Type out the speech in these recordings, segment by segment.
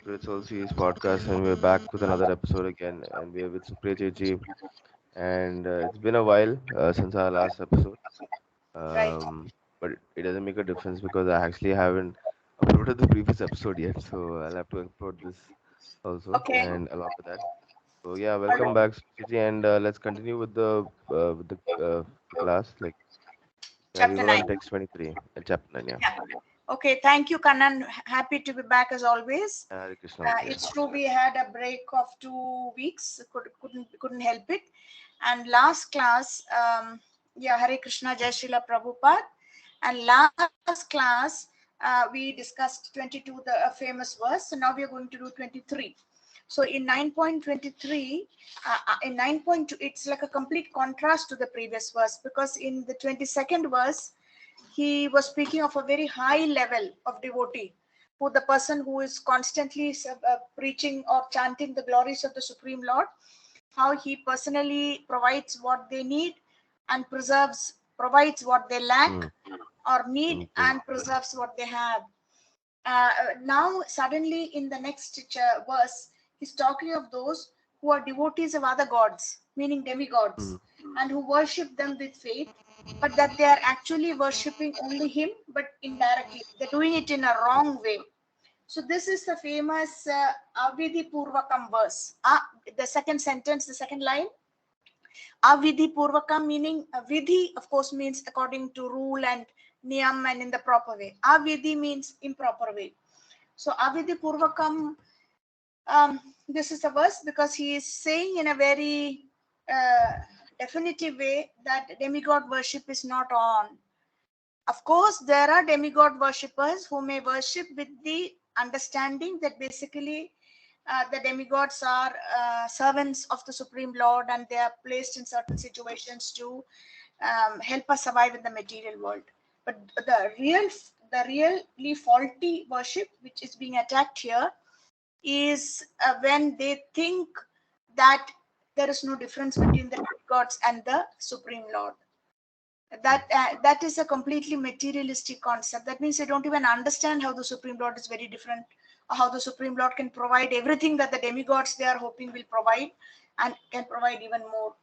Spiritual Series podcast, and we're back with another episode again. And we're with Supriya Chechi, and it's been a while since our last episode. Right. But it doesn't make a difference because I actually haven't uploaded the previous episode yet, so I'll have to upload this also, Okay. and along with that. So yeah, All welcome right. back, Chechi, and let's continue with the class. Like we Chapter were 9. on text 23 and chapter 9. Yeah, Yeah. Okay. Thank you, Kannan. Happy to be back as always. Hare Krishna once again. It's true we had a break of 2 weeks. Couldn't help it. And last class, yeah, Hare Krishna, Jai Srila Prabhupada. And last class, we discussed 22, the famous verse. So now we are going to do 23. So in 9.23, in 9.2, it's like a complete contrast to the previous verse, because in the 22nd verse, he was speaking of a very high level of devotee, who the person who is constantly preaching or chanting the glories of the Supreme Lord, how he personally provides what they need and provides what they lack Hmm. or need, Okay. and preserves what they have. Now suddenly in the next verse, he's talking of those who are devotees of other gods, meaning Hmm. demigods, and who worship them with faith, but that they are actually worshipping only him, but indirectly. They're doing it in a wrong way. So this is the famous Avidhi Purvakam verse. The second sentence, the second line. Avidhi Purvakam, meaning Vidhi, of course, means according to rule and niyam and in the proper way. Avidhi means improper way. So Avidhi Purvakam, this is the verse because he is saying in a very uh, definitive way that demigod worship is not on. Of course, there are demigod worshippers who may worship with the understanding that basically the demigods are servants of the Supreme Lord, and they are placed in certain situations to help us survive in the material world. But the really faulty worship which is being attacked here is when they think that there is no difference between the demigods and the Supreme Lord. That is a completely materialistic concept. That means they don't even understand how the Supreme Lord is very different, or how the Supreme Lord can provide everything that the demigods they are hoping will provide, and can provide even more.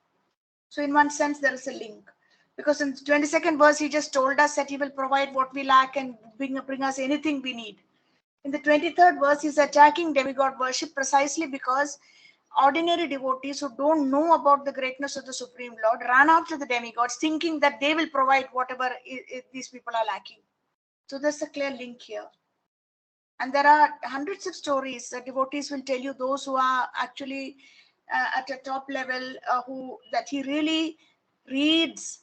So in one sense there is a link, because in the 22nd verse he just told us that he will provide what we lack and bring us anything we need. In the 23rd verse, he's attacking demigod worship precisely because ordinary devotees who don't know about the greatness of the Supreme Lord run after the demigods, thinking that they will provide whatever these people are lacking. So there's a clear link here. And there are hundreds of stories that devotees will tell you, those who are actually at a top level, who that he really reads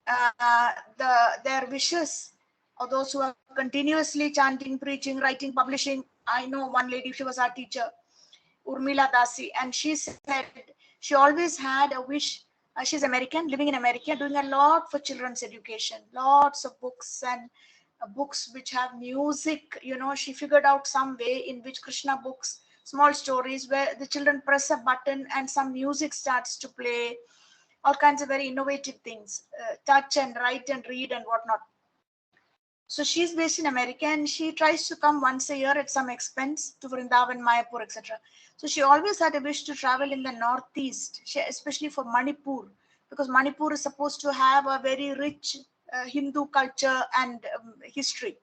their wishes, or those who are continuously chanting, preaching, writing, publishing. I know one lady, she was our teacher, Urmila Dasi, and she said she always had a wish. She's American, living in America, doing a lot for children's education, lots of books, and books which have music. She figured out some way in which Krishna books, small stories where the children press a button and some music starts to play, all kinds of very innovative things, touch and write and read and whatnot. So she's based in America, and she tries to come once a year at some expense to Vrindavan, Mayapur, etc. So she always had a wish to travel in the northeast, especially for Manipur, because Manipur is supposed to have a very rich Hindu culture and history.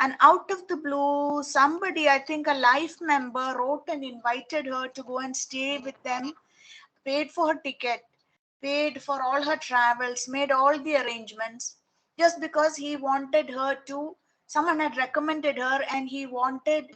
And out of the blue, somebody, I think a life member, wrote and invited her to go and stay with them, paid for her ticket, paid for all her travels, made all the arrangements, just because he wanted her to, someone had recommended her, and he wanted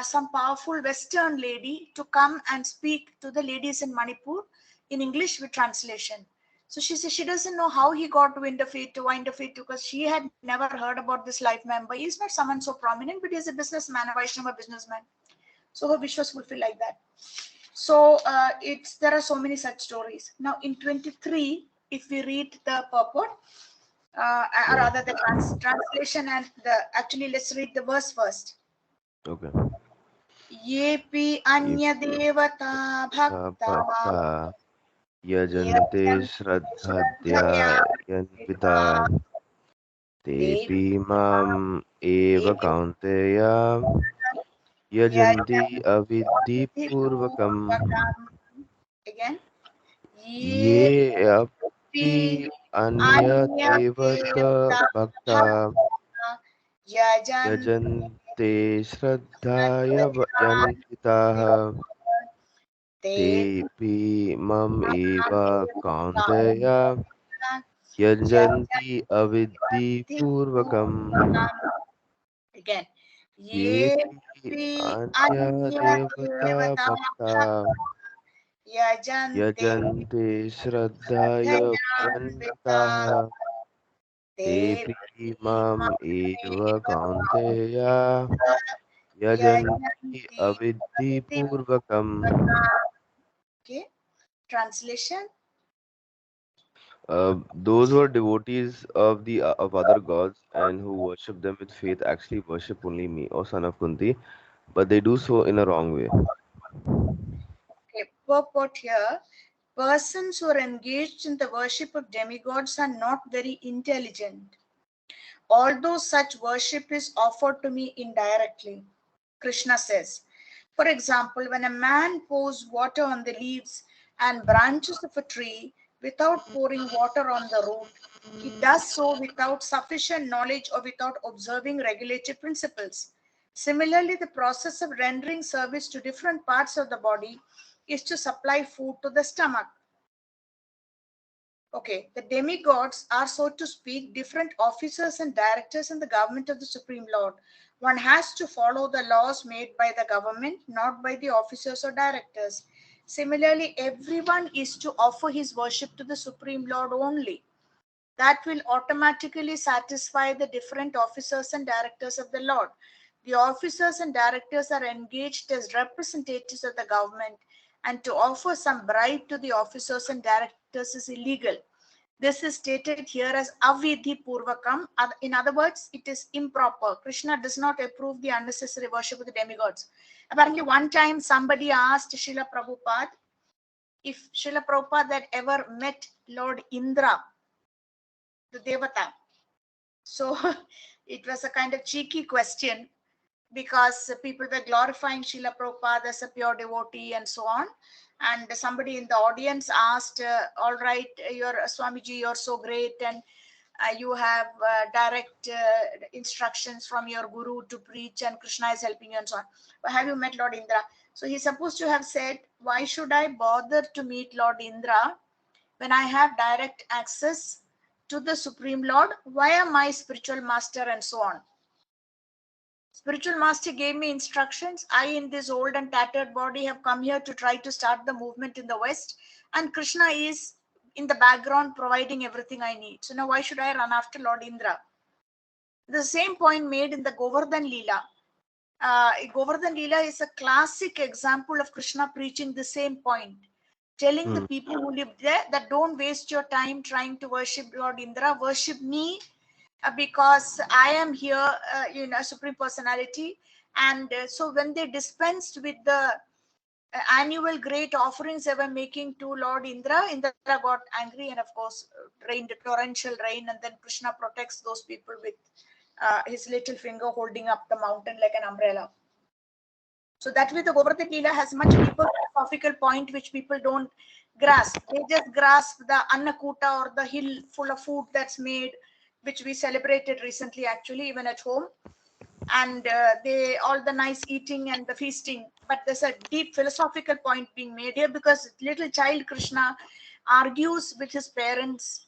some powerful Western lady to come and speak to the ladies in Manipur in English with translation. So she says she doesn't know how he got wind of it, because she had never heard about this life member. He's not someone so prominent, but he's a businessman, a Vaishnava businessman. So her wish was fulfilled like that. So there are so many such stories. Now in 23, if we read the purport, or Yeah. rather the translation, and actually let's read the verse first. Okay. Yepi anya devata bhakta भक्ता यजन्ते yajam श्रद्धया shraddhaya यन्विता तेऽपि devi माम् एव devi कौन्तेय yajanti avidhi Yajanti purvakam purvakam. Again. ye Ye api pi anya anya devata bhakta devata yajanti yajante shraddhaya yantitaha te tepi mam eva Yajanti kaunteya yajanti avidhi purvakam again. Ye yepi pi anya anya devata devata bhakta yajante यजन्ते श्रद्धया श्रद्धयान्विता वन्दिताः te तेऽपि माम् एव कौन्तेय यजन्ति yajanti अविधिपूर्वकम्. okay. Translation. Those who are devotees of the of other gods and who worship them with faith actually worship only me, O son of Kunti, but they do so in a wrong way. Okay, purport here. Persons who are engaged in the worship of demigods are not very intelligent, although such worship is offered to me indirectly. Krishna says, for example, when a man pours water on the leaves and branches of a tree without pouring water on the root, he does so without sufficient knowledge or without observing regulatory principles. Similarly, the process of rendering service to different parts of the body is to supply food to the stomach. Okay, the demigods are, so to speak, different officers and directors in the government of the Supreme Lord. One has to follow the laws made by the government, not by the officers or directors. Similarly, everyone is to offer his worship to the Supreme Lord only. That will automatically satisfy the different officers and directors of the Lord. The officers and directors are engaged as representatives of the government, and to offer some bribe to the officers and directors is illegal. This is stated here as avidhi purvakam. In other words, it is improper. Krishna does not approve the unnecessary worship of the demigods. Apparently, one time somebody asked Srila Prabhupada if Srila Prabhupada had ever met Lord Indra, the Devata. So it was a kind of cheeky question because people were glorifying Srila Prabhupada as a pure devotee and so on. And somebody in the audience asked, all right, you're Swamiji, you're so great, and you have direct instructions from your guru to preach, and Krishna is helping you and so on. But have you met Lord Indra? So he's supposed to have said, why should I bother to meet Lord Indra when I have direct access to the Supreme Lord via my spiritual master and so on? Spiritual master gave me instructions. I, in this old and tattered body, have come here to try to start the movement in the West. And Krishna is in the background providing everything I need. So now why should I run after Lord Indra? The same point made in the Govardhan Leela. Govardhan Leela is a classic example of Krishna preaching the same point, telling the Hmm. people who live there that don't waste your time trying to worship Lord Indra, worship me, because I am here, Supreme Personality. And so when they dispensed with the annual great offerings they were making to Lord Indra, Indra got angry and, of course, rained torrential rain. And then Krishna protects those people with his little finger holding up the mountain like an umbrella. So that way, the Govardhan Leela has much deeper philosophical point which people don't grasp. They just grasp the Annakuta or the hill full of food that's made, which we celebrated recently, actually, even at home. And they all the nice eating and the feasting. But there's a deep philosophical point being made here, because little child Krishna argues with his parents,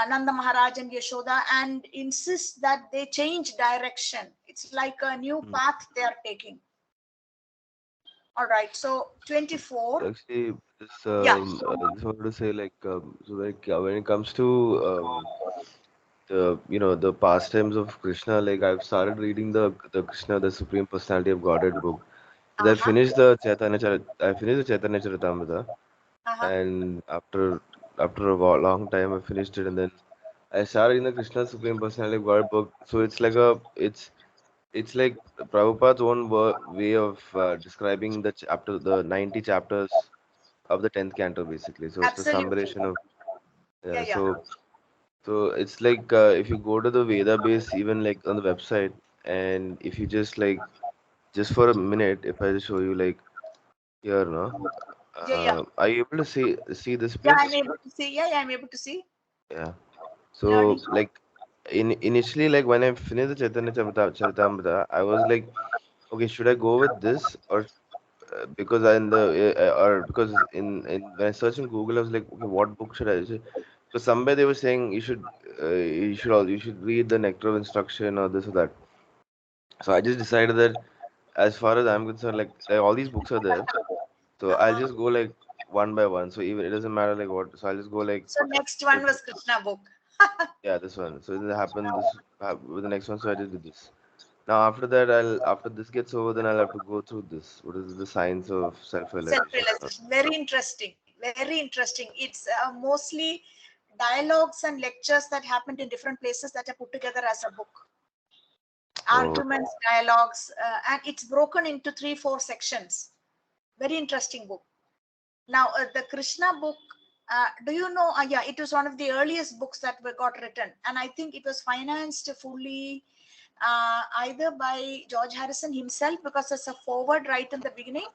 Nanda Maharaj and Yashoda, and insists that they change direction. It's like a new Hmm. path they are taking. All right, so 24. Actually, Yeah. I just wanted to say like so when it comes to the the pastimes of Krishna, like I've started reading the Krishna, the Supreme Personality of Godhead book. Because Uh-huh. I finished the Chaitanya Charitamrita, Uh-huh. and after a long time I finished it, and then I started in the Krishna Supreme Personality of God book. So it's like Prabhupada's own way of describing the chapter, the 90 chapters of the 10th canto, basically. So it's the Absolutely. summation of, Yeah, yeah. yeah. So it's like if you go to the Veda base, even like on the website, and if you just like just for a minute, if I just show you like here, no, Yeah, yeah. are you able to see this Yeah, I'm place? able to see. Yeah, yeah, I'm able to see. Yeah. Learning. So like initially, like when I finished the Charitamrita, I was like, okay, should I go with this or because I in the or because in when I searched in Google, I was like, okay, what book should I? So somewhere they were saying you should read the Nectar of Instruction or this or that. So I just decided that as far as I'm concerned, like all these books are there, so I'll Uh-huh. just go like one by one. So even it doesn't matter like what. So I'll just go like So next one if was Krishna book. yeah, this one. So it happened with the next one. So I just did this. Now after that, I'll after this gets over, then I'll have to go through this. What is it? The science of self-realization? Self-realization. Very interesting. Very interesting. It's mostly dialogues and lectures that happened in different places that are put together as a book. Oh, Arguments, dialogues, and it's broken into 3, 4 sections. Very interesting book. Now, the Krishna book, do you know? Yeah, it was one of the earliest books that were got written, and I think it was financed fully either by George Harrison himself because there's a forward right in the beginning,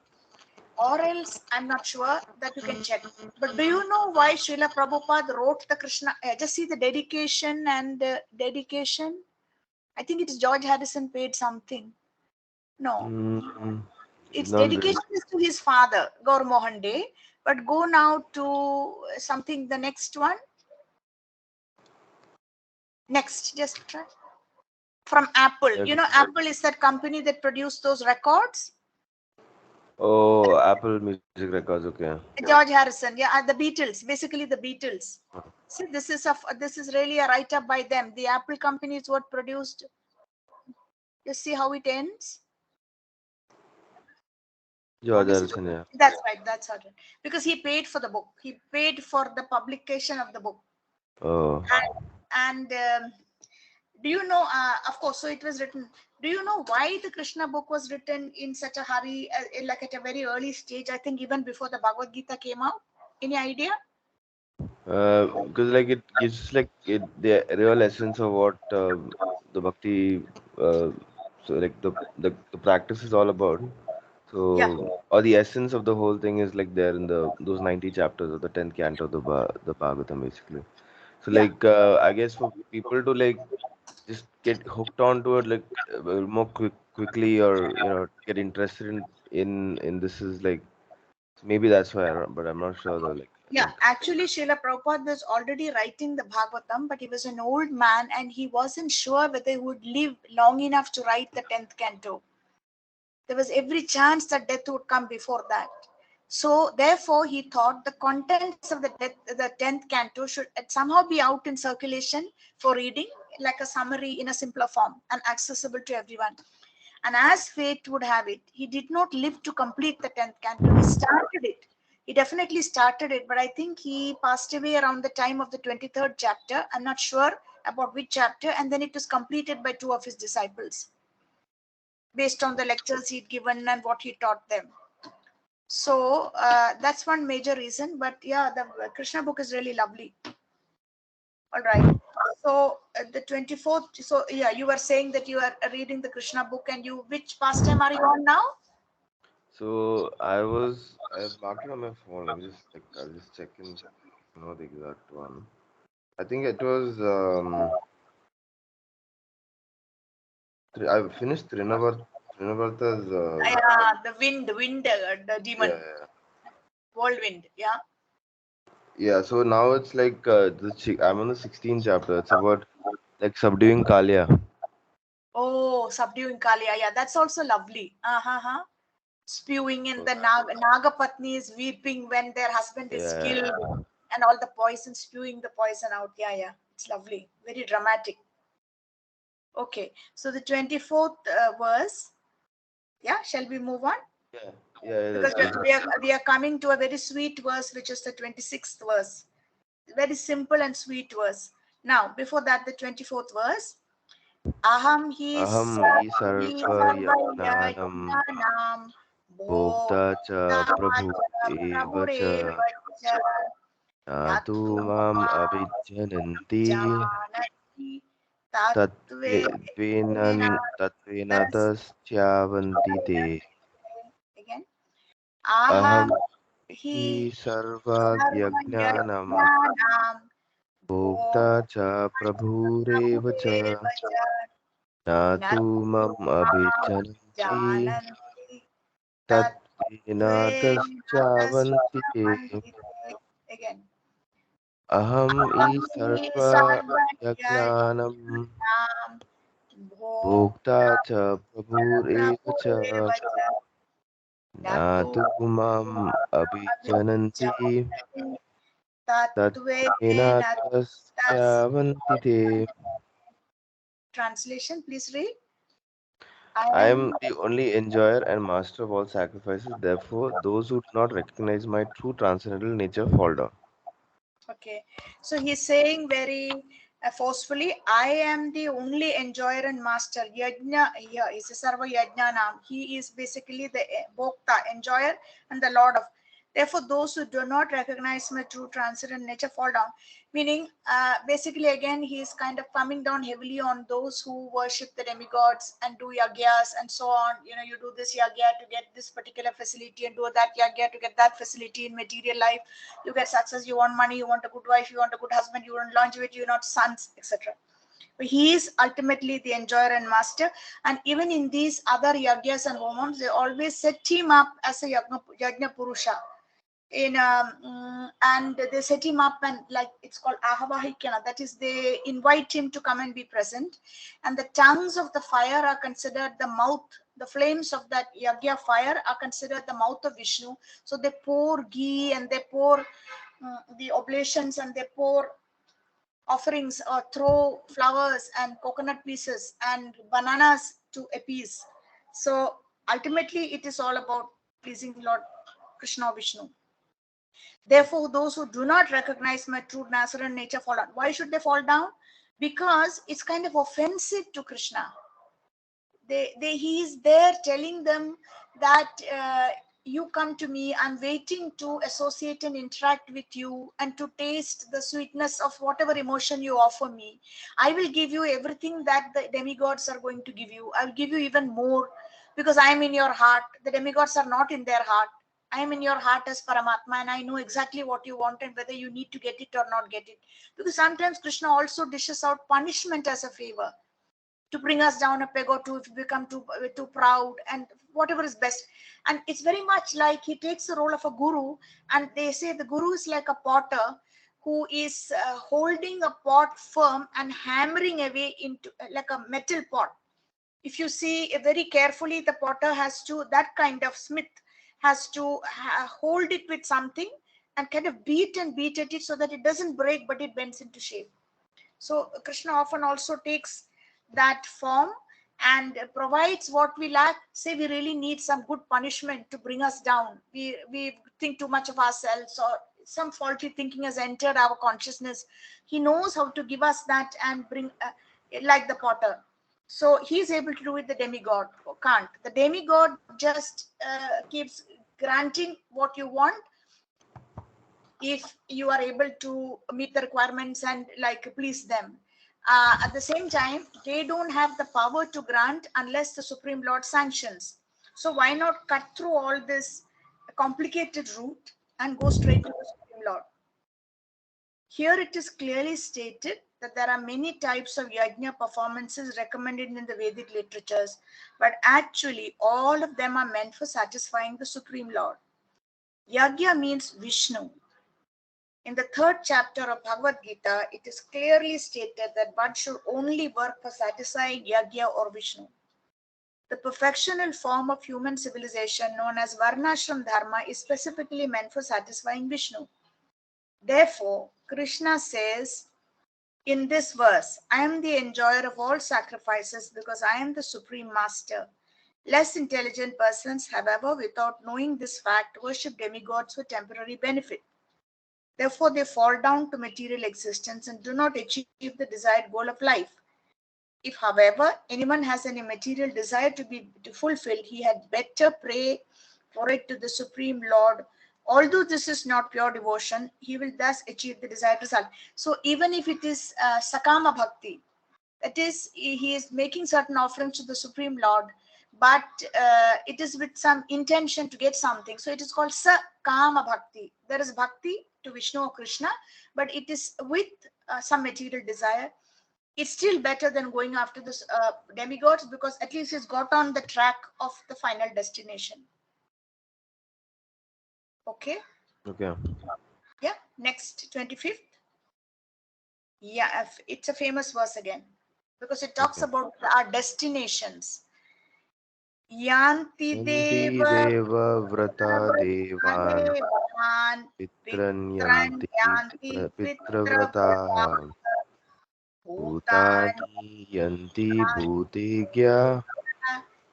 or else I'm not sure, that you can check. But do you know why Srila Prabhupada wrote the Krishna? Just see the dedication and dedication. I think it is George Harrison paid something. No, mm, its not really. dedication is to his father, Gaur Mohan Day. But go now to something, the next one. Next, just try. From Apple. Yeah. You know, Apple is that company that produced those records. Oh, Apple Music Records. Okay. George Harrison, yeah, the Beatles, basically the Beatles. See, this is really a write up by them. The Apple company is what produced. You see how it ends. George What is it? Harrison. Yeah. That's right. That's all right. Because he paid for the book. He paid for the publication of the book. Oh. And do you know? Of course. So it was written. Do you know why the Krishna book was written in such a hurry, like at a very early stage? I think even before the Bhagavad Gita came out. Any idea? Because like it gives like the real essence of what the bhakti, uh, so like the practice is all about. Yeah. So, or the essence of the whole thing is like there in the those 90 chapters of the 10th canto of the Bhagavatam basically. So Yeah. like I guess for people to like just get hooked onto it like more quickly or get interested in this is like maybe that's why but I'm not sure though like I Yeah, think actually, Srila Prabhupada was already writing the Bhagavatam, but he was an old man and he wasn't sure whether he would live long enough to write the 10th canto. There was every chance that death would come before that. So, therefore, he thought the contents of the 10th canto should somehow be out in circulation for reading, like a summary in a simpler form and accessible to everyone. And as fate would have it, he did not live to complete the 10th canto. He started it. He definitely started it, but I think he passed away around the time of the 23rd chapter. I'm not sure about which chapter. And then it was completed by 2 of his disciples based on the lectures he'd given and what he taught them. So that's one major reason. But yeah, the Krishna book is really lovely. All right. So the 24th. So yeah, you were saying that you are reading the Krishna book, and you, which pastime are you on now? so. I marked it on my phone. Let me just like I'll just check in. Know the exact one. I think it was I finished Trinavarta's Yeah, the wind, the yeah, demon, yeah. whirlwind. Yeah. Yeah, so now it's like I'm on the 16th chapter. It's about like subduing Kalia. Oh, subduing Kalia. Yeah, that's also lovely. Uh-huh. Spewing in So, the Nagapatni is weeping when their husband is yeah, killed, and all the poison, spewing the poison out. Yeah, yeah. It's lovely. Very dramatic. Okay. So the 24th verse. Yeah, shall we move on? yeah, yeah. Because That's good. we are coming to a very sweet verse, which is the 26th verse. Very simple and sweet verse. Now, before that, the 24th verse. Aham hi Aham hi sarva sarvaya yajnanam yajnanam bhokta cha prabhu bhokta eva cha prabhureva cha natu yatu mam mam abhijananti. janati. Tatvena Tatvenatasyavanti te. again. Aham Aham hi hi sarva yajnanam sarvajnanam bhokta cha prabhureva cha na tu mam abhijananti jananti tatvenatasyavanti te. tatvenatasyavanti. Again. Aham hi Aham hi sarva yajnanam sarvajnanam bhokta bhokta cha prabhureva cha prabhurevacha na natu tu mam abhijananti abhijananti tatvedena tatvenatasyavanti te. Translation, please read. I I am am the only enjoyer and master of all sacrifices. Therefore, those who do not recognize my true transcendental nature fall down. okay. So he's saying very forcefully, I am the only enjoyer and master. Yajna, here is a Sarva Yajna Nam. He is basically the Bhokta, enjoyer, and the Lord of. Therefore, those who do not recognize my true transcendent nature fall down. Meaning, basically, again, he is kind of coming down heavily on those who worship the demigods and do yagyas and so on. You know, you do this yagya to get this particular facility and do that yagya to get that facility in material life. You get success, you want money, you want a good wife, you want a good husband, you want longevity, you want sons, etc. But he is ultimately the enjoyer and master. And even in these other yagyas and homams, they always set him up as a yajna purusha in and they set him up, and like it's called ahavahikyana, that is they invite him to come and be present. And the tongues of the fire are considered the mouth, the flames of that yagya fire are considered the mouth of Vishnu. So they pour ghee and they pour the oblations and they pour offerings or throw flowers and coconut pieces and bananas to appease. So ultimately it is all about pleasing the Lord Krishna or Vishnu. Therefore, those who do not recognize my true Nazarene nature fall down. Why should they fall down? Because it's kind of offensive to Krishna. He is there telling them that you come to me, I'm waiting to associate and interact with you and to taste the sweetness of whatever emotion you offer me. I will give you everything that the demigods are going to give you. I will give you even more because I am in your heart. The demigods are not in their heart. I am in your heart as Paramatma, and I know exactly what you want and whether you need to get it or not get it. Because sometimes Krishna also dishes out punishment as a favor to bring us down a peg or two if we become too proud and whatever is best. And it's very much like he takes the role of a guru, and they say the guru is like a potter who is holding a pot firm and hammering away into like a metal pot. If you see very carefully, the potter has to, that kind of smith has to hold it with something and kind of beat and beat at it so that it doesn't break but it bends into shape. So Krishna often also takes that form and provides what we lack. Say we really need some good punishment to bring us down. We think too much of ourselves, or some faulty thinking has entered our consciousness. He knows how to give us that and bring like the potter. So he's able to do it. The demigod can't. The demigod just keeps granting what you want if you are able to meet the requirements and like please them. At the same time, they don't have the power to grant unless the Supreme Lord sanctions. So why not cut through all this complicated route and go straight to the Supreme Lord? Here it is clearly stated that there are many types of yajna performances recommended in the Vedic literatures, but actually all of them are meant for satisfying the Supreme Lord. Yajna means Vishnu. In the third chapter of Bhagavad Gita, it is clearly stated that one should only work for satisfying Yagya or Vishnu. The perfectional form of human civilization known as Varnashram Dharma is specifically meant for satisfying Vishnu. Therefore, Krishna says in this verse, I am the enjoyer of all sacrifices because I am the supreme master. Less intelligent persons, however, without knowing this fact, worship demigods for temporary benefit. Therefore, they fall down to material existence and do not achieve the desired goal of life. If, however, anyone has any material desire to fulfill, he had better pray for it to the Supreme Lord. Although this is not pure devotion, he will thus achieve the desired result. So, even if it is Sakama Bhakti, That is, he is making certain offerings to the Supreme Lord, but it is with some intention to get something. So it is called sa kama bhakti. There is bhakti to Vishnu or Krishna, but it is with some material desire. It's still better than going after the demigods, because at least he's got on the track of the final destination. Okay. Okay. Yeah. Next, 25th. Yeah, it's a famous verse again, because it talks Okay. about our destinations. Yanti Yanti deva deva vrata devan devan pitran pitran yanti yanti pitravrataha pitravrata bhutani bhutani yanti bhutegya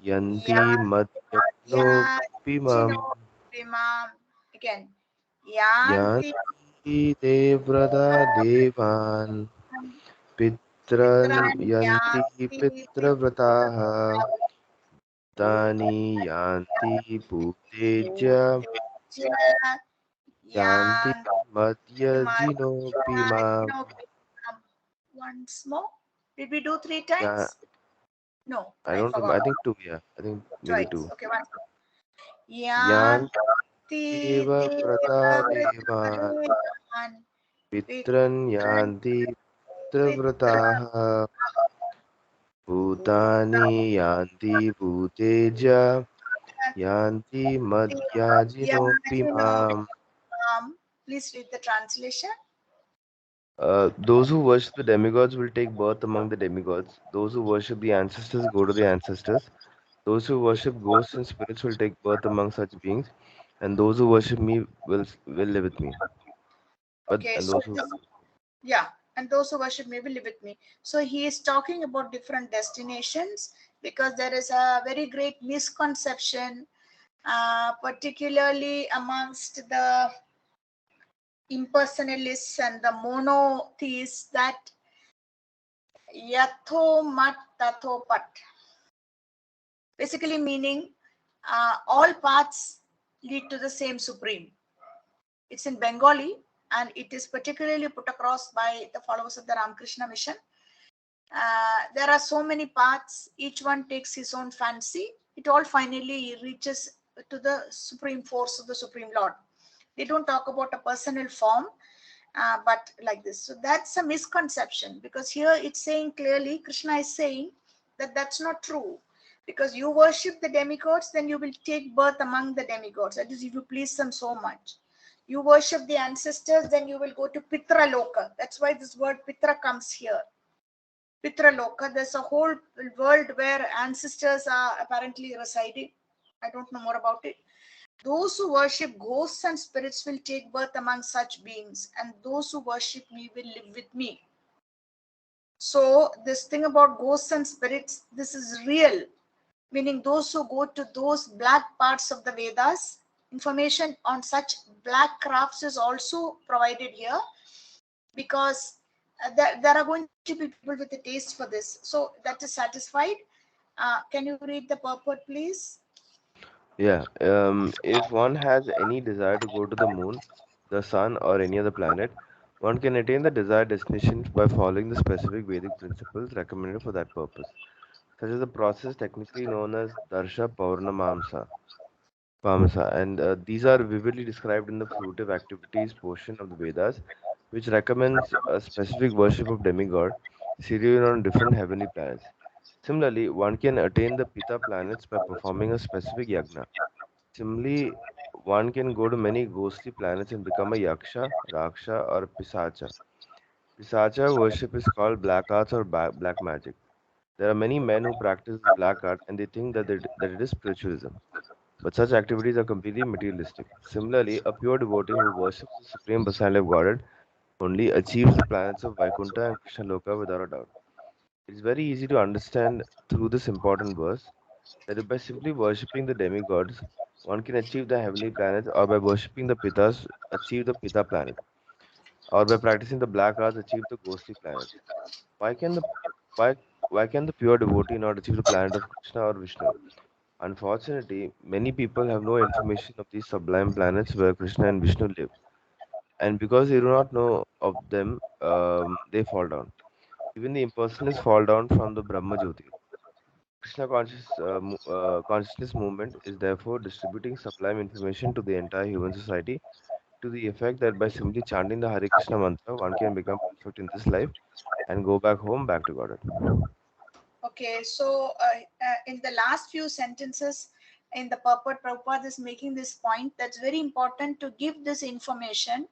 yanti madhyajnopimam yajino vimam. Again, yanti yanti devrata devan pitran pitran yanti yanti pitravrataha pitravrata bhutani yanti bhutejya bhuteja yanti yanti madhyajnopimam. once more. Did we do three Yeah, times? No, I I don't remember. forgot. I think two. Yeah, I think maybe Twice. two. Okay, once more. Yanti Yanti deva vrata deva devan vritarevan pitran pitran yanti pitra pitravrataha bhutani bhutanti yanti bhuteja yanti madhyajinopimam. Please read the translation. Those who worship the demigods will take birth among the demigods. Those who worship the ancestors go to the ancestors. Those who worship ghosts and spirits will take birth among such beings, and those who worship me will live with me. But Okay, and so those who this, yeah, and those who worship me will live with me. So he is talking about different destinations, because there is a very great misconception, particularly amongst the impersonalists and the monotheists, that yatho mat tatho pat, basically meaning all paths lead to the same supreme. It's in Bengali, and it is particularly put across by the followers of the Ramakrishna mission. There are so many paths, each one takes his own fancy. It all finally reaches to the supreme force of the Supreme Lord. They don't talk about a personal form, but like this. So that's a misconception, because here it's saying clearly, Krishna is saying that that's not true. Because you worship the demigods, then you will take birth among the demigods. That is, if you please them so much. You worship the ancestors, then you will go to Pitra Loka. That's why this word Pitra comes here. Pitra Loka, there's a whole world where ancestors are apparently residing. I don't know more about it. Those who worship ghosts and spirits will take birth among such beings, and those who worship me will live with me. So, this thing about ghosts and spirits, this is real, meaning those who go to those black parts of the Vedas. Information on such black crafts is also provided here, because there are going to be people with a taste for this. So, that is satisfied. Can you read the purport, please? yeah, if one has any desire to go to the moon, the sun, or any other planet, one can attain the desired destination by following the specific Vedic principles recommended for that purpose, such as the process technically known as Darsha Paurnamamsa. Vamsa, and these are vividly described in the fruitive activities portion of the Vedas, which recommends a specific worship of demigod situated on different heavenly planets. Similarly, one can attain the Pita planets by performing a specific yagna. Similarly, one can go to many ghostly planets and become a yaksha, raksha, or pisacha. Pisacha worship is called black arts or black magic. There are many men who practice this black art and they think that it is spiritualism. But such activities are completely materialistic. Similarly, a pure devotee who worships the Supreme Personality of Godhead only achieves the planets of Vaikuntha and Krishna Loka without a doubt. It is very easy to understand through this important verse that by simply worshipping the demigods, one can achieve the heavenly planets, or by worshipping the Pitas, achieve the Pita planet, or by practicing the black arts, achieve the ghostly planets. Why can the why why can the pure devotee not achieve the planet of Krishna or Vishnu? Unfortunately, many people have no information of these sublime planets where Krishna and Vishnu live, and because they do not know of them, they fall down. Even the impersonalists fall down from the Brahma Jyoti. Krishna consciousness movement is therefore distributing sublime information to the entire human society to the effect that by simply chanting the Hare Krishna mantra, one can become perfect in this life and go back home, back to Godhead. Okay, so in the last few sentences in the purport, Prabhupada is making this point that's very important to give this information,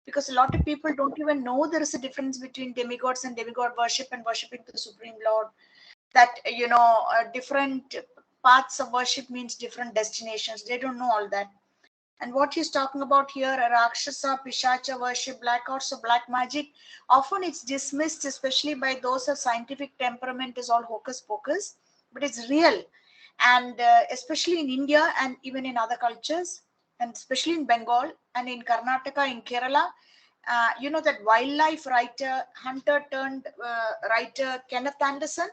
because a lot of people don't even know there is a difference between demigods and demigod worship and worshiping the Supreme Lord. That, different paths of worship means different destinations. They don't know all that. And what he's talking about here, a Rakshasa, Pishacha worship, black arts or black magic, often it's dismissed, especially by those of scientific temperament, as all hocus pocus, but it's real. And especially in India and even in other cultures, and especially in Bengal and in Karnataka, in Kerala, that wildlife writer, hunter turned writer Kenneth Anderson,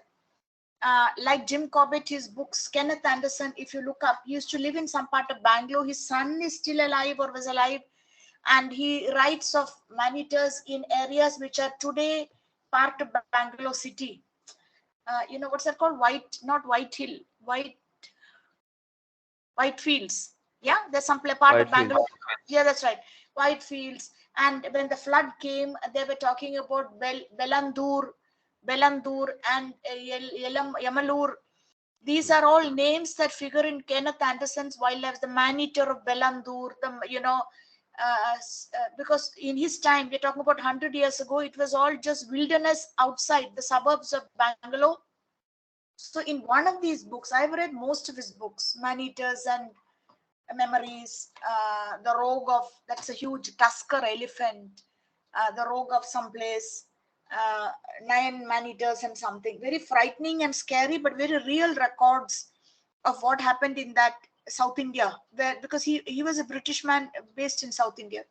like Jim Corbett, his books, Kenneth Anderson, if you look up, he used to live in some part of Bangalore. His son is still alive or was alive. And he writes of man-eaters in areas which are today part of Bangalore city. What's that called? Not White Hill, White Fields. Yeah, there's some part of Bangalore. Whitefields. Yeah, that's right. White Fields. And when the flood came, they were talking about Belandur, and Yamalur. These are all names that figure in Kenneth Anderson's Wildlife, the man-eater of Belandur, because in his time, we're talking about 100 years ago, it was all just wilderness outside the suburbs of Bangalore. So in one of these books, I've read most of his books, Man-Eaters and Memories, the rogue of, that's a huge tusker elephant, the rogue of some place, uh, nine man-eaters and something. Very frightening and scary, but very real records of what happened in that South India, where, because he was a British man based in South India.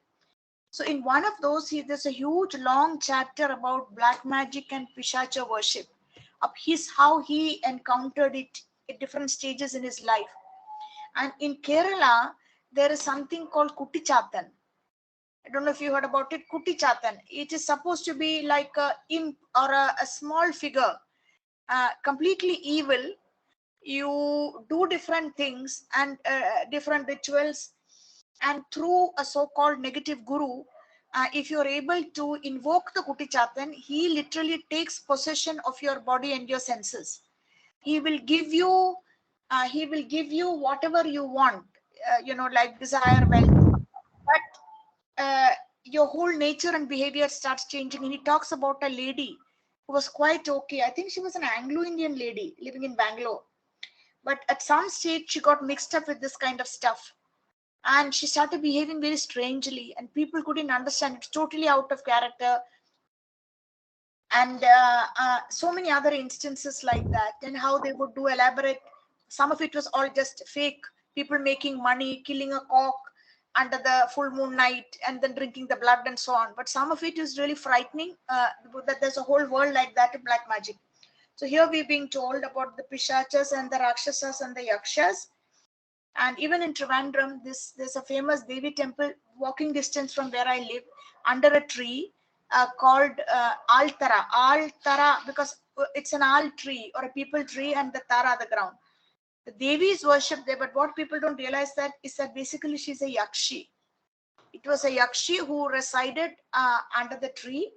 So in one of those, there's a huge long chapter about black magic and pishacha worship, of his how he encountered it at different stages in his life. And in Kerala, there is something called Kuttichatan. I don't know if you heard about it. Kuttichatan. It is supposed to be like a imp or a small figure, completely evil. You do different things and different rituals, and through a so-called negative guru, if you're able to invoke the Kuttichatan, he literally takes possession of your body and your senses. He will give you whatever you want, like desire, wealth, but your whole nature and behavior starts changing. And he talks about a lady who was quite okay. I think she was an Anglo-Indian lady living in Bangalore, but at some stage she got mixed up with this kind of stuff, and she started behaving very strangely, and people couldn't understand. It's totally out of character. And so many other instances like that, and how they would do elaborate. Some of it was all just fake, people making money, killing a cock under the full moon night and then drinking the blood and so on. But some of it is really frightening, that there's a whole world like that of black magic. So here we're being told about the pishachas and the rakshasas and the yakshas. And even in Trivandrum, there's a famous Devi temple walking distance from where I live, under a tree, called Altara. Altara, because it's an al tree or a people tree, and the Tara, the ground. The Devi is worshipped there, but what people don't realize that is that basically she's a Yakshi. It was a Yakshi who resided under the tree,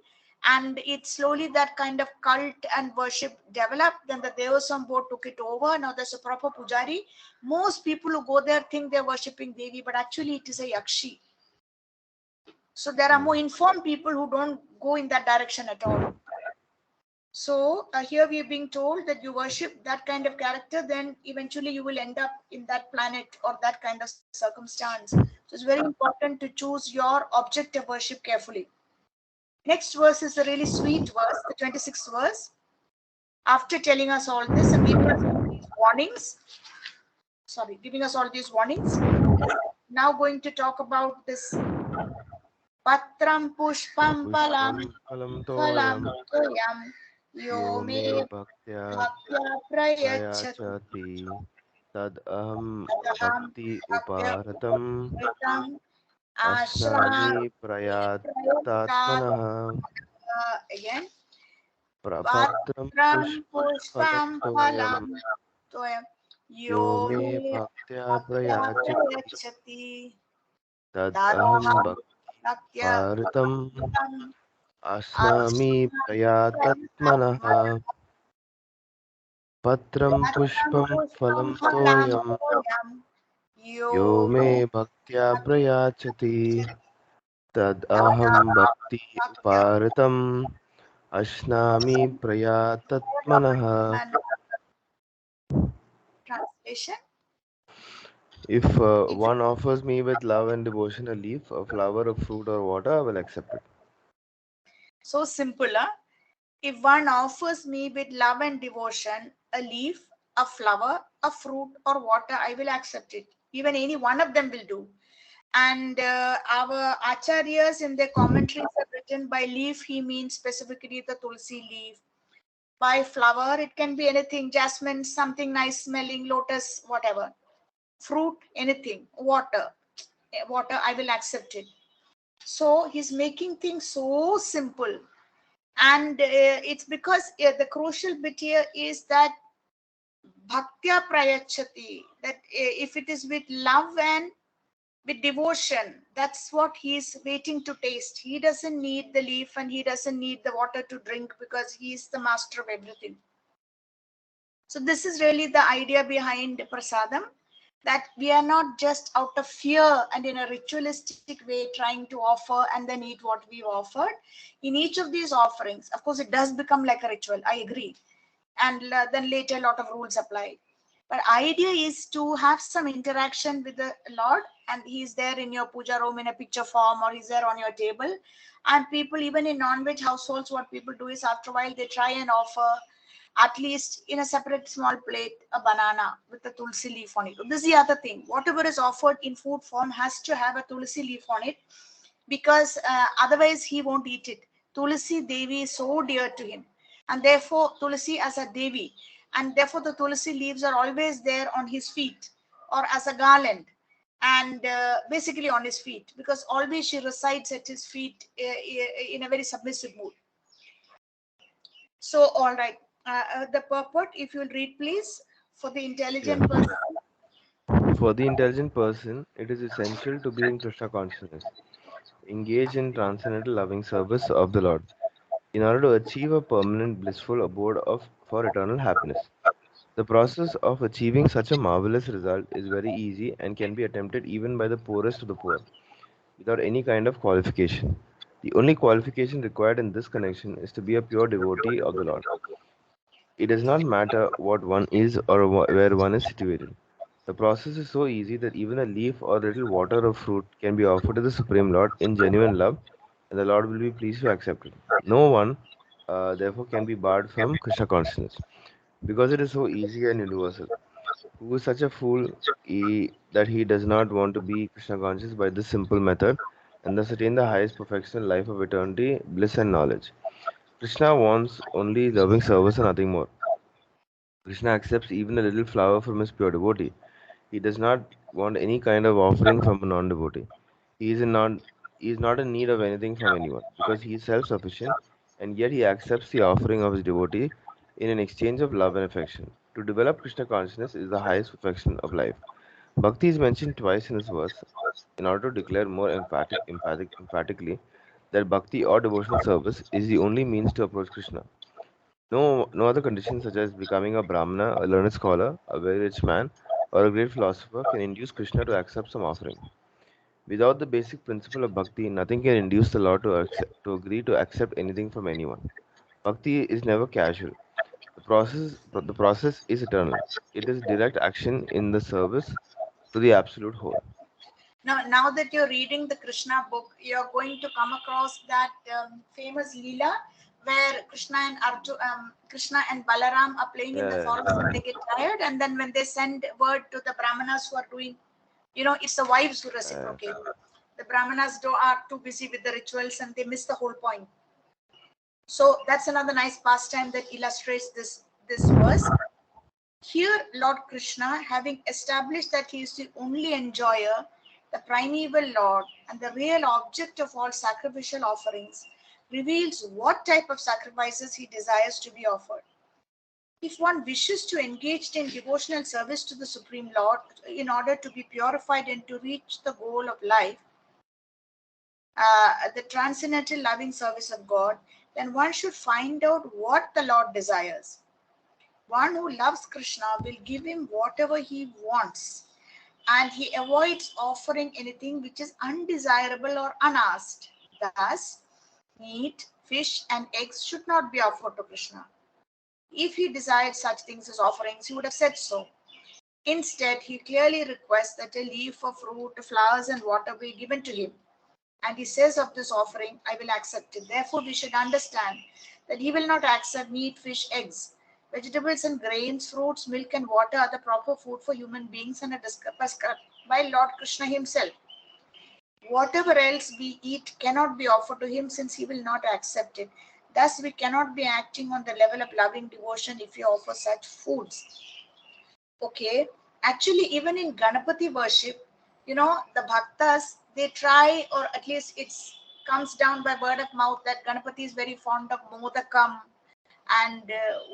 and it slowly, that kind of cult and worship developed. Then the Devasam board took it over. Now there's a proper pujari. Most people who go there think they're worshipping Devi, but actually it is a Yakshi. So there are more informed people who don't go in that direction at all. So here we are being told that you worship that kind of character, then eventually you will end up in that planet or that kind of circumstance. So it's very important to choose your object of worship carefully. Next verse is a really sweet verse, the 26th verse. After telling us all this and giving us all these warnings, now going to talk about this Patram Pushpam Palam Pushpam phalam Phalam toyam Toyam yo Yo me Me bhaktya Bhaktya Prayachati prayachati tad aham Adaham bhakti Bhaktya uparatam Upatam ashnami Ashram Prayatat. prayatatmanah. Again. Prapatram Patram pushpam phalam pushpam toyam phalam toyam yo yo me me bhaktya bhaktya prayachati prayachati tad aham dadaham bhaktya bhaktyartam bhaktam asnami prayatatmanaha patram Patram pushpam pushpam phalam phalam toyam toyam yo yo me me bhaktya bhaktya prayachati tad aham dadaham bhakti bhaktya uparatam asnami prayatatmanaha. Translation. If If one offers me with love and devotion a leaf, a flower, a fruit, or water, I will accept it. so simple, huh? If one offers me with love and devotion a leaf, a flower, a fruit, or water, I will accept it. Even any one of them will do. And our acharyas in their commentaries have written by leaf, he means specifically the tulsi leaf. By flower, it can be anything, jasmine, something nice smelling, lotus, whatever. Fruit, anything, water, water, I will accept it. So he's making things so simple. And it's because the crucial bit here is that bhaktya prayachati, that if it is with love and with devotion, that's what he is waiting to taste. He doesn't need the leaf and he doesn't need the water to drink because he is the master of everything. So this is really the idea behind prasadam, that we are not just out of fear and in a ritualistic way trying to offer and then eat what we've offered. In each of these offerings, of course, it does become like a ritual. I agree. And then later a lot of rules apply. But idea is to have some interaction with the Lord, and he's there in your puja room in a picture form, or he's there on your table. And people, even in non-veg households, what people do is after a while they try and offer at least in a separate small plate a banana with a tulsi leaf on it. This is the other thing. Whatever is offered in food form has to have a tulsi leaf on it, because otherwise he won't eat it. Tulsi Devi is so dear to him, and therefore Tulsi as a Devi, and therefore the Tulsi leaves are always there on his feet or as a garland, and basically on his feet, because always she resides at his feet in a very submissive mood. So, all right, the purport, if you'll read, please, for the Yeah. intelligent person. For the intelligent person, it is essential to be in Krishna consciousness, engage in transcendental loving service of the Lord, in order to achieve a permanent blissful abode of for eternal happiness. The process of achieving such a marvelous result is very easy and can be attempted even by the poorest of the poor, without any kind of qualification. The only qualification required in this connection is to be a pure devotee of the Lord. It does not matter what one is or where one is situated. The process is so easy that even a leaf or a little water or fruit can be offered to the Supreme Lord in genuine love, and the Lord will be pleased to accept it. No one, therefore, can be barred from Krishna consciousness because it is so easy and universal. Who is such a fool that he does not want to be Krishna conscious by this simple method and thus attain the highest perfection, life of eternity, bliss, and knowledge? Krishna wants only loving service and nothing more. Krishna accepts even a little flower from his pure devotee. He does not want any kind of offering from a non-devotee. He is in non he is not in need of anything from anyone because he is self-sufficient, and yet he accepts the offering of his devotee in an exchange of love and affection. To develop Krishna consciousness is the highest perfection of life. Bhakti is mentioned twice in this verse in order to declare more emphatically that bhakti or devotional service is the only means to approach Krishna. No other condition, such as becoming a Brahmana, a learned scholar, a very rich man, or a great philosopher, can induce Krishna to accept some offering. Without the basic principle of bhakti, nothing can induce the Lord to agree to accept anything from anyone. Bhakti is never casual. The process is eternal. It is direct action in the service to the absolute whole. Now that you're reading the Krishna book, you're going to come across that famous Leela where Krishna and Balaram are playing in the Yeah, forest and they get tired, and then when they send word to the Brahmanas who are doing, it's the wives who yeah, reciprocate. The Brahmanas are too busy with the rituals and they miss the whole point. So that's another nice pastime that illustrates this verse. Here, Lord Krishna, having established that he is the only enjoyer, the primeval Lord, and the real object of all sacrificial offerings, reveals what type of sacrifices he desires to be offered. If one wishes to engage in devotional service to the Supreme Lord in order to be purified and to reach the goal of life, the transcendental loving service of God, then one should find out what the Lord desires. One who loves Krishna will give him whatever he wants, and he avoids offering anything which is undesirable or unasked. Thus, meat, fish, and eggs should not be offered to Krishna. If he desired such things as offerings, he would have said so. Instead, he clearly requests that a leaf of fruit, flowers, and water be given to him. And he says of this offering, I will accept it. Therefore, we should understand that he will not accept meat, fish, eggs. Vegetables and grains, fruits, milk, and water are the proper food for human beings and are prescribed by Lord Krishna himself. Whatever else we eat cannot be offered to him since he will not accept it. Thus, we cannot be acting on the level of loving devotion if we offer such foods. Okay, actually, even in Ganapati worship, the bhaktas, they try, or at least it comes down by word of mouth, that Ganapati is very fond of modakam and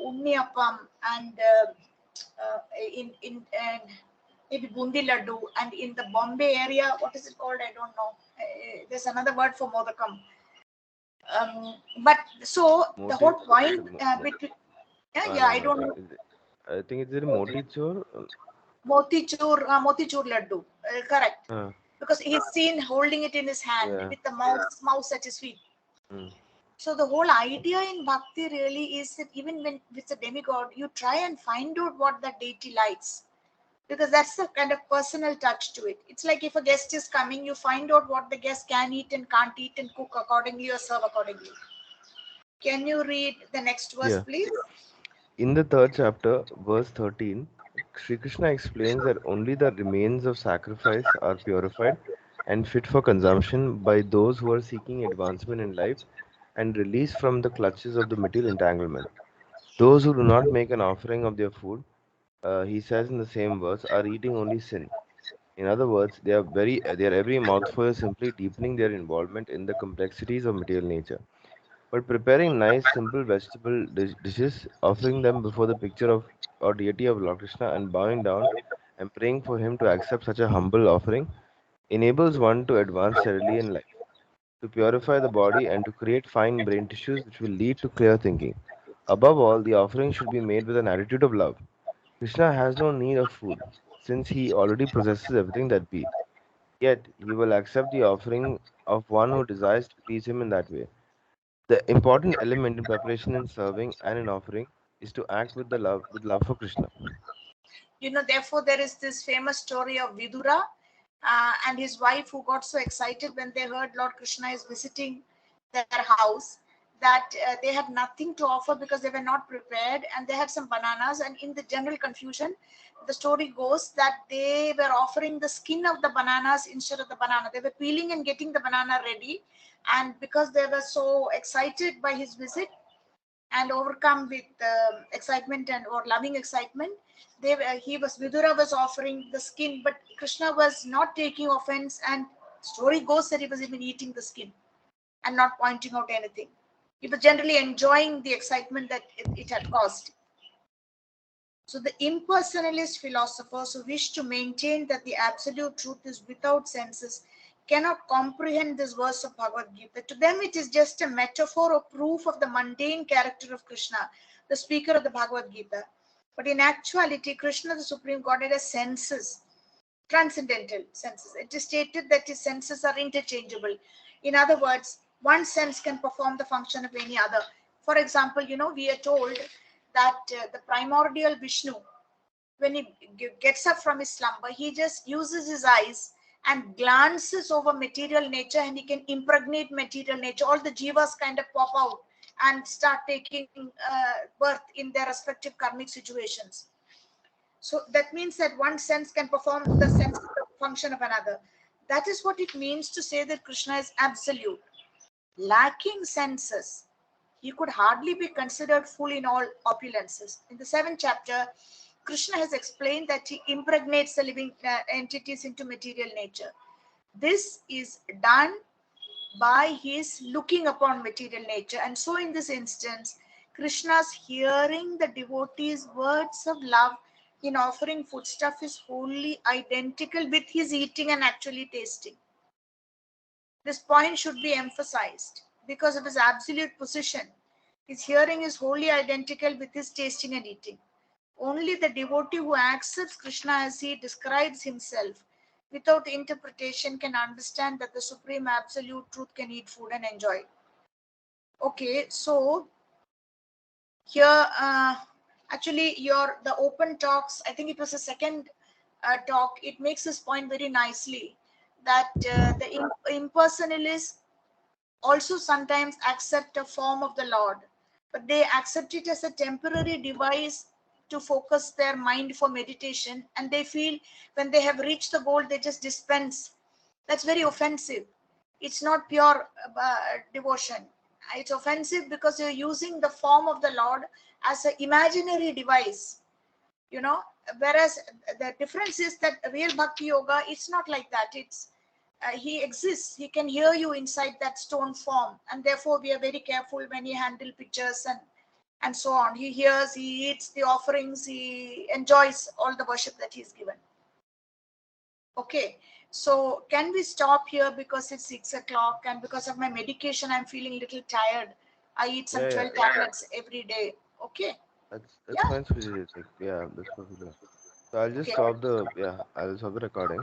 unniyappam and in maybe bundi laddu, and in the Bombay area, what is it called? I don't know. There's another word for modakam. But so the Moti, whole point between, yeah, no, I no. don't know. I think it's a motichur. Motichur laddu, correct. Uh, Because he's seen holding it in his hand yeah. with the mouse at his feet. Mm. So the whole idea in bhakti really is that even when it's a demigod, you try and find out what that deity likes, because that's the kind of personal touch to it. It's like if a guest is coming, you find out what the guest can eat and can't eat and cook accordingly or serve accordingly. Can you read the next verse, Yeah. please? In the third chapter, verse 13, Sri Krishna explains that only the remains of sacrifice are purified and fit for consumption by those who are seeking advancement in life and release from the clutches of the material entanglement. Those who do not make an offering of their food, he says in the same verse, are eating only sin. In other words, their every mouthful is simply deepening their involvement in the complexities of material nature. But preparing nice, simple vegetable dishes, offering them before the picture of or deity of Lord Krishna, and bowing down and praying for him to accept such a humble offering enables one to advance steadily in life, to purify the body, and to create fine brain tissues which will lead to clear thinking. Above all, the offering should be made with an attitude of love. Krishna has no need of food, since he already possesses everything that be. Yet, he will accept the offering of one who desires to please him in that way. The important element in preparation and serving and in offering is to act with love for Krishna. Therefore, there is this famous story of Vidura and his wife who got so excited when they heard Lord Krishna is visiting their house, that they had nothing to offer because they were not prepared, and they had some bananas. And in the general confusion, the story goes that they were offering the skin of the bananas instead of the banana. They were peeling and getting the banana ready. And because they were so excited by his visit, and overcome with excitement and or loving excitement, Vidura was offering the skin, but Krishna was not taking offense, and story goes that he was even eating the skin and not pointing out anything. He was generally enjoying the excitement that it had caused. So the impersonalist philosophers who wish to maintain that the absolute truth is without senses cannot comprehend this verse of Bhagavad Gita. To them, it is just a metaphor or proof of the mundane character of Krishna, the speaker of the Bhagavad Gita. But in actuality, Krishna, the Supreme Godhead, has senses, transcendental senses. It is stated that his senses are interchangeable. In other words, one sense can perform the function of any other. For example, we are told that the primordial Vishnu, when he gets up from his slumber, he just uses his eyes and glances over material nature, and he can impregnate material nature. All the jivas kind of pop out and start taking birth in their respective karmic situations. So that means that one sense can perform the sense function of another. That is what it means to say that Krishna is absolute. Lacking senses, he could hardly be considered full in all opulences. In the seventh chapter, Krishna has explained that he impregnates the living entities into material nature. This is done by his looking upon material nature. And so, in this instance, Krishna's hearing the devotee's words of love in offering foodstuff is wholly identical with his eating and actually tasting. This point should be emphasized because of his absolute position. His hearing is wholly identical with his tasting and eating. Only the devotee who accepts Krishna as he describes himself without interpretation can understand that the supreme absolute truth can eat food and enjoy. Okay, so here actually your the open talks, I think it was a second talk, it makes this point very nicely that the impersonalists also sometimes accept a form of the Lord, but they accept it as a temporary device to focus their mind for meditation, and they feel when they have reached the goal, they just dispense. That's very offensive. It's not pure devotion. It's offensive because you're using the form of the Lord as an imaginary device, you know. Whereas the difference is that real bhakti yoga, it's not like that. It's he exists, he can hear you inside that stone form, and therefore we are very careful when we handle pictures and so on. He hears, he eats the offerings, he enjoys all the worship that he's given. Okay, so can we stop here because it's 6 o'clock and because of my medication I'm feeling a little tired. I eat some Yeah, yeah. 12 tablets every day. Okay. That's Yeah. fine, Supriya. Like, yeah, that's perfect. So I'll just Okay. stop the, yeah, I'll stop the recording.